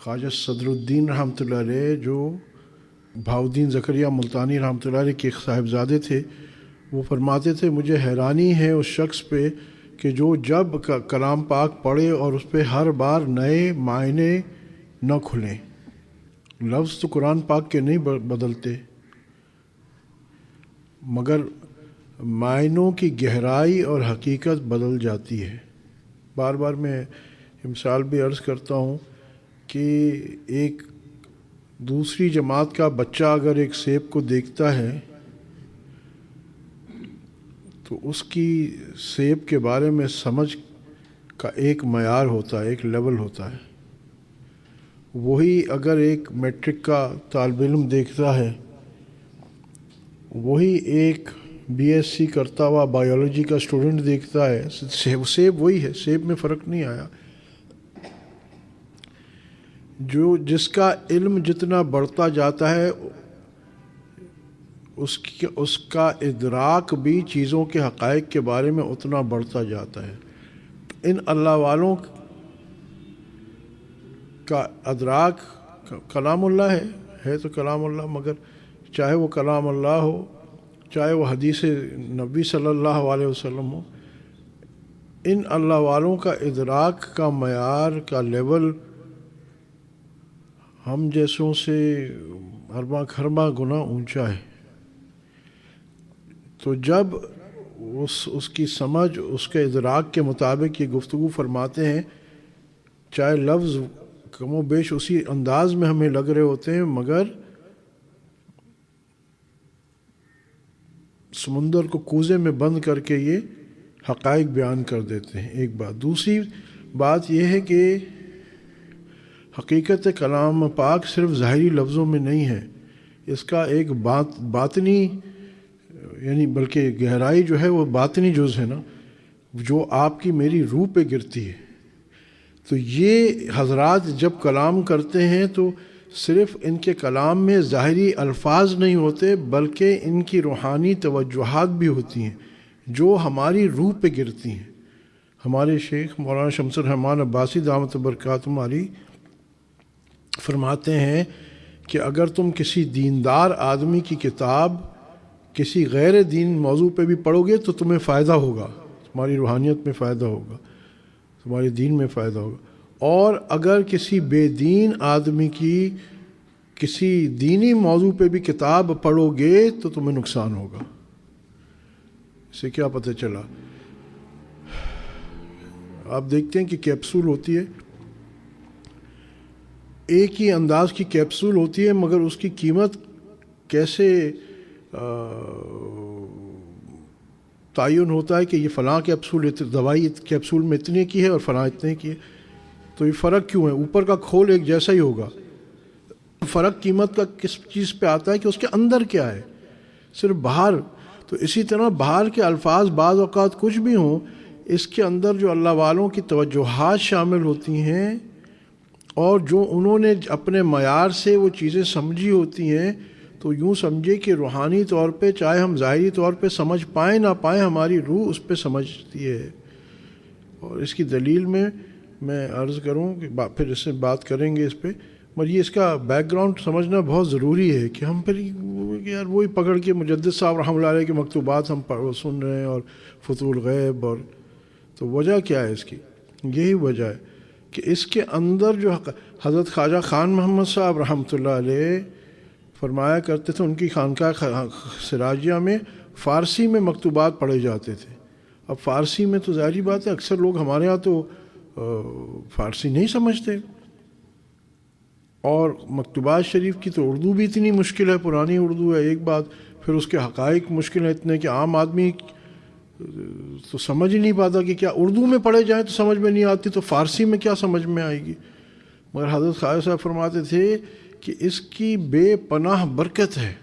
خواجہ صدر الدین رحمۃ اللہ علیہ جو بہاؤالدین زکریا ملتانی رحمۃ اللہ علیہ کے صاحبزادے تھے، وہ فرماتے تھے مجھے حیرانی ہے اس شخص پہ کہ جو جب کلام پاک پڑھے اور اس پہ ہر بار نئے معنی نہ کھلیں۔ لفظ تو قرآن پاک کے نہیں بدلتے، مگر معنوں کی گہرائی اور حقیقت بدل جاتی ہے۔ بار بار میں مثال بھی عرض کرتا ہوں کہ ایک دوسری جماعت کا بچہ اگر ایک سیب کو دیکھتا ہے تو اس کی سیب کے بارے میں سمجھ کا ایک معیار ہوتا ہے، ایک لیول ہوتا ہے۔ وہی اگر ایک میٹرک کا طالب علم دیکھتا ہے، وہی ایک بی ایس سی کرتا ہوا بایولوجی کا اسٹوڈنٹ دیکھتا ہے، سیب وہی ہے، سیب میں فرق نہیں آیا۔ جس کا علم جتنا بڑھتا جاتا ہے اس کا ادراک بھی چیزوں کے حقائق کے بارے میں اتنا بڑھتا جاتا ہے۔ ان اللہ والوں کا ادراک کلام اللہ ہے تو کلام اللہ، مگر چاہے وہ کلام اللہ ہو، چاہے وہ حدیث نبی صلی اللہ علیہ وسلم ہو، ان اللہ والوں کا ادراک کا معیار کا لیول ہم جیسوں سے ارباں گنا اونچا ہے۔ تو جب اس کی سمجھ اس کے ادراک کے مطابق یہ گفتگو فرماتے ہیں، چاہے لفظ کم و بیش اسی انداز میں ہمیں لگ رہے ہوتے ہیں، مگر سمندر کو کوزے میں بند کر کے یہ حقائق بیان کر دیتے ہیں۔ ایک بات۔ دوسری بات یہ ہے کہ حقیقت کلام پاک صرف ظاہری لفظوں میں نہیں ہے، اس کا ایک باطنی یعنی بلکہ گہرائی جو ہے وہ باطنی جز ہے نا، جو آپ کی میری روح پہ گرتی ہے۔ تو یہ حضرات جب کلام کرتے ہیں تو صرف ان کے کلام میں ظاہری الفاظ نہیں ہوتے، بلکہ ان کی روحانی توجہات بھی ہوتی ہیں جو ہماری روح پہ گرتی ہیں۔ ہمارے شیخ مولانا شمس الرحمن عباسی دامت برکاتہم علی فرماتے ہیں کہ اگر تم کسی دیندار آدمی کی کتاب کسی غیر دین موضوع پہ بھی پڑھو گے تو تمہیں فائدہ ہوگا، تمہاری روحانیت میں فائدہ ہوگا، تمہارے دین میں فائدہ ہوگا۔ اور اگر کسی بے دین آدمی کی کسی دینی موضوع پہ بھی کتاب پڑھو گے تو تمہیں نقصان ہوگا۔ اس سے کیا پتہ چلا؟ آپ دیکھتے ہیں کہ کیپسول ہوتی ہے، ایک ہی انداز کی کیپسول ہوتی ہے، مگر اس کی قیمت کیسے تعین ہوتا ہے کہ یہ فلاں کیپسول دوائی کیپسول میں اتنے کی ہے اور فلاں اتنے کی ہے، تو یہ فرق کیوں ہے؟ اوپر کا کھول ایک جیسا ہی ہوگا، فرق قیمت کا کس چیز پہ آتا ہے کہ اس کے اندر کیا ہے، صرف باہر۔ تو اسی طرح باہر کے الفاظ بعض اوقات کچھ بھی ہوں، اس کے اندر جو اللہ والوں کی توجہات شامل ہوتی ہیں اور جو انہوں نے اپنے معیار سے وہ چیزیں سمجھی ہوتی ہیں، تو یوں سمجھے کہ روحانی طور پہ چاہے ہم ظاہری طور پہ سمجھ پائیں نہ پائیں، ہماری روح اس پہ سمجھتی ہے۔ اور اس کی دلیل میں عرض کروں کہ پھر اس سے بات کریں گے اس پہ، مگر یہ اس کا بیک گراؤنڈ سمجھنا بہت ضروری ہے کہ ہم پھر یار وہی پکڑ کے مجدد صاحب رحمۃ اللہ علیہ کے مکتوبات ہم سن رہے ہیں اور فتوح الغیب، اور تو وجہ کیا ہے اس کی؟ یہی وجہ ہے کہ اس کے اندر جو حضرت خواجہ خان محمد صاحب رحمۃ اللہ علیہ فرمایا کرتے تھے، ان کی خانقاہ سراجیہ میں فارسی میں مکتوبات پڑھے جاتے تھے۔ اب فارسی میں تو ظاہری بات ہے اکثر لوگ ہمارے ہاں تو فارسی نہیں سمجھتے، اور مکتوبات شریف کی تو اردو بھی اتنی مشکل ہے، پرانی اردو ہے ایک بات، پھر اس کے حقائق مشکل ہیں اتنے کہ عام آدمی تو سمجھ ہی نہیں پاتا کہ کیا اردو میں پڑھے جائیں تو سمجھ میں نہیں آتی، تو فارسی میں کیا سمجھ میں آئے گی۔ مگر حضرت خواجہ صاحب فرماتے تھے کہ اس کی بے پناہ برکت ہے،